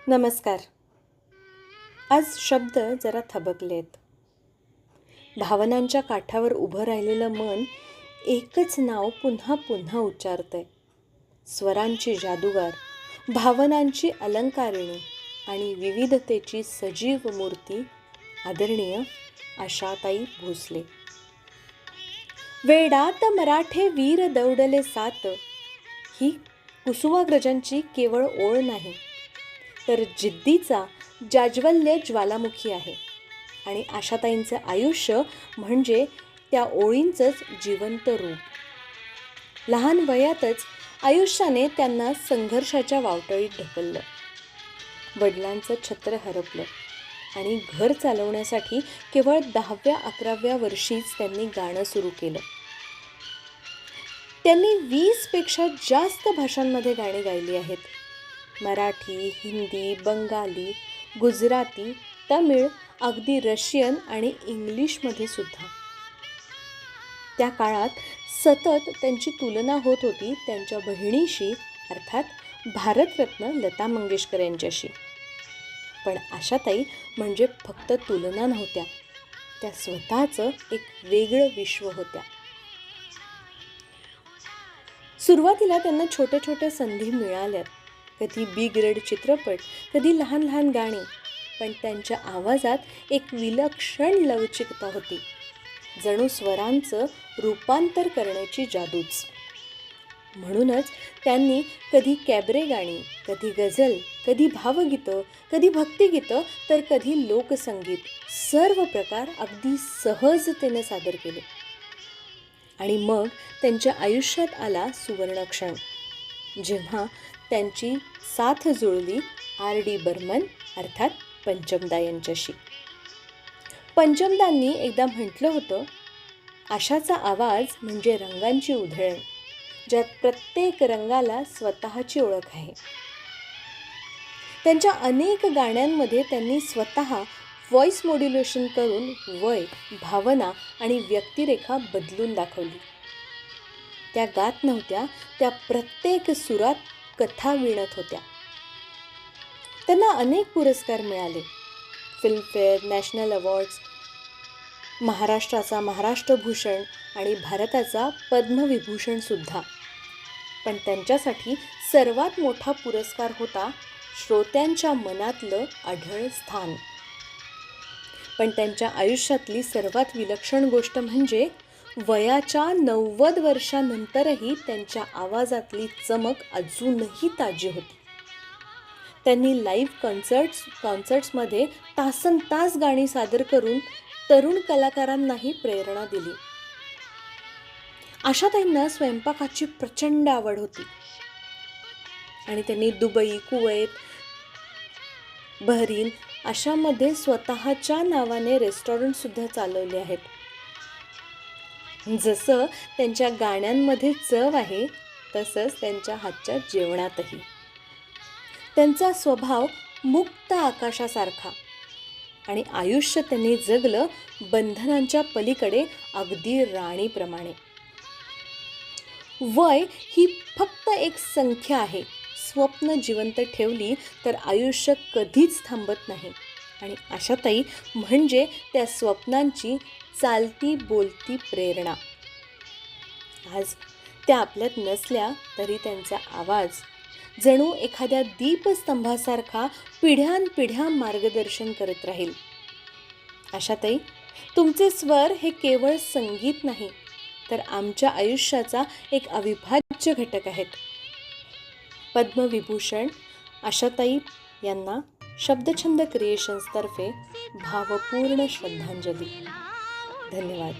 नमस्कार. आज शब्द जरा थबकलेत. भावनांच्या काठावर उभं राहिलेलं मन एकच नाव पुन्हा पुन्हा उच्चारतंय. स्वरांची जादूगार, भावनांची अलंकारिणी आणि विविधतेची सजीव मूर्ती आदरणीय आशाताई भोसले. वेडात मराठे वीर दौडले सात ही कुसुमाग्रजांची केवळ ओळ नाही, तर जिद्दीचा जाज्वल्य ज्वालामुखी आहे. आणि आशाताईंचं आयुष्य म्हणजे त्या ओळींचंच जिवंत रूप. लहान वयातच आयुष्याने त्यांना संघर्षाच्या वावटळीत ढकललं. वडिलांचं छत्र हरपलं आणि घर चालवण्यासाठी केवळ 10व्या-11व्या वर्षीच त्यांनी गाणं सुरू केलं. त्यांनी 20पेक्षा जास्त भाषांमध्ये गाणी गायली आहेत. मराठी, हिंदी, बंगाली, गुजराती, तमिळ, अगदी रशियन आणि इंग्लिशमध्ये सुद्धा. त्या काळात सतत त्यांची तुलना होत होती त्यांच्या बहिणीशी, अर्थात भारतरत्न लता मंगेशकर यांच्याशी. पण आशाताई म्हणजे फक्त तुलना नव्हत्या, त्या स्वतःचं एक वेगळं विश्व होत्या. सुरुवातीला त्यांना छोट्या छोट्या संधी मिळाल्या. कधी B-ग्रेड चित्रपट, कधी लहान लहान गाणी. पण त्यांच्या आवाजात एक विलक्षण लवचिकता होती, जणू स्वरांचं रूपांतर करण्याची जादूच. म्हणूनच त्यांनी कधी कॅबरे गाणी, कधी गझल, कधी भावगीतं, कधी भक्तिगीतं, तर कधी लोकसंगीत, सर्व प्रकार अगदी सहजतेने सादर केले. आणि मग त्यांच्या आयुष्यात आला सुवर्णक्षण, जेव्हा त्यांची साथ जुळली R.D. बर्मन अर्थात पंचमदा यांच्याशी. पंचमदांनी एकदा म्हटलं होतं, आशाचा आवाज म्हणजे रंगांची उधळण, ज्यात प्रत्येक रंगाला स्वतःची ओळख आहे. त्यांच्या अनेक गाण्यांमध्ये त्यांनी स्वतः व्हॉइस मॉड्युलेशन करून वय, भावना आणि व्यक्तिरेखा बदलून दाखवली. त्या गात नव्हत्या, त्या प्रत्येक सुरात कथा विणत होत्या. त्यांना अनेक पुरस्कार मिळाले. फिल्मफेअर, नॅशनल अवॉर्ड्स, महाराष्ट्राचा महाराष्ट्रभूषण आणि भारताचा पद्मविभूषणसुद्धा. पण त्यांच्यासाठी सर्वात मोठा पुरस्कार होता श्रोत्यांच्या मनातलं अढळ स्थान. पण त्यांच्या आयुष्यातली सर्वात विलक्षण गोष्ट म्हणजे वयाच्या 90 वर्षांनंतरही त्यांच्या आवाजातली चमक अजूनही ताजी होती. त्यांनी लाईव्ह कॉन्सर्ट्समध्ये तासनतास गाणी सादर करून तरुण कलाकारांनाही प्रेरणा दिली. आशाताईंना स्वयंपाकाची प्रचंड आवड होती आणि त्यांनी दुबई, कुवैत, बहरीन अशामध्ये स्वतःच्या नावाने रेस्टॉरंटसुद्धा चालवले आहेत. जसं त्यांच्या गाण्यांमध्ये चव आहे, तसंच त्यांच्या हातच्या जेवणातही. त्यांचा स्वभाव मुक्त आकाशासारखा आणि आयुष्य त्यांनी जगलं बंधनांच्या पलीकडे, अगदी राणीप्रमाणे. वय ही फक्त एक संख्या आहे. स्वप्न जिवंत ठेवली तर आयुष्य कधीच थांबत नाही. आणि आशाताई म्हणजे त्या स्वप्नांची चालती बोलती प्रेरणा. आज त्या आपल्यात नसल्या तरी त्यांचा आवाज जणू एखाद्या दीपस्तंभासारखा पिढ्यानपिढ्या मार्गदर्शन करत राहील. आशाताई, तुमचे स्वर हे केवळ संगीत नाही, तर आमच्या आयुष्याचा एक अविभाज्य घटक आहेत. पद्मविभूषण आशाताई यांना शब्दछंद क्रिएशन्सतर्फे भावपूर्ण श्रद्धांजली. धन्यवाद.